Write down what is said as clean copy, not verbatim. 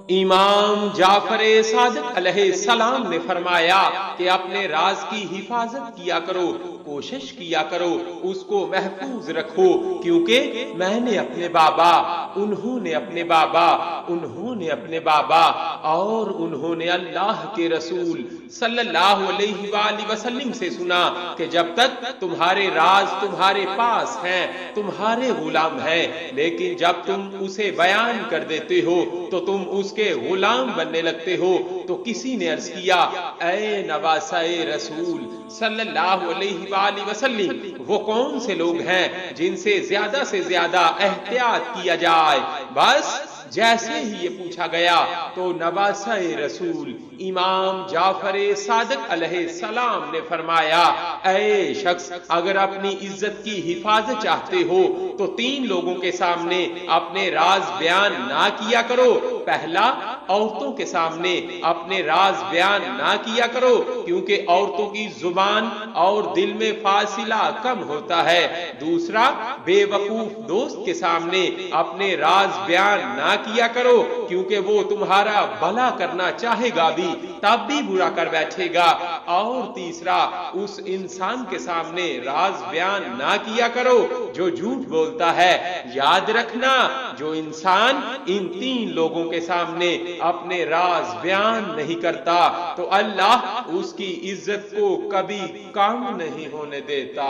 امام جعفر صادق علیہ السلام نے فرمایا کہ اپنے راز کی حفاظت کیا کرو، کوشش کیا کرو اس کو محفوظ رکھو، کیونکہ میں نے اپنے بابا، انہوں نے اپنے بابا، انہوں نے اپنے بابا اور انہوں نے اللہ کے رسول صلی اللہ علیہ وآلہ وسلم سے سنا کہ جب تک تمہارے راز تمہارے پاس ہیں تمہارے غلام ہیں، لیکن جب تم اسے بیان کر دیتے ہو تو تم اس کے غلام بننے لگتے ہو۔ تو کسی نے عرض کیا، اے نواسہ رسول صلی اللہ علیہ وآلہ وسلم، وہ کون سے لوگ ہیں جن سے زیادہ احتیاط کیا جائے؟ بس جیسے ہی یہ پوچھا گیا تو نواسہ رسول امام جعفر صادق علیہ السلام نے فرمایا، اے شخص، اگر اپنی عزت کی حفاظت چاہتے ہو تو 3 لوگوں کے سامنے اپنے راز بیان نہ کیا کرو۔ پہلا، عورتوں کے سامنے اپنے راز بیان نہ کیا کرو، کیونکہ عورتوں کی زبان اور دل میں فاصلہ کم ہوتا ہے۔ دوسرا، بے وقوف دوست کے سامنے اپنے راز بیان نہ کیا کرو، کیونکہ وہ تمہارا بھلا کرنا چاہے گا بھی تب بھی برا کر بیٹھے گا۔ اور تیسرا، اس انسان کے سامنے راز بیان نہ کیا کرو جو جھوٹ بولتا ہے۔ یاد رکھنا، جو انسان ان 3 لوگوں کے سامنے اپنے راز بیان نہیں کرتا تو اللہ اس کی عزت کو کبھی کم نہیں ہونے دیتا۔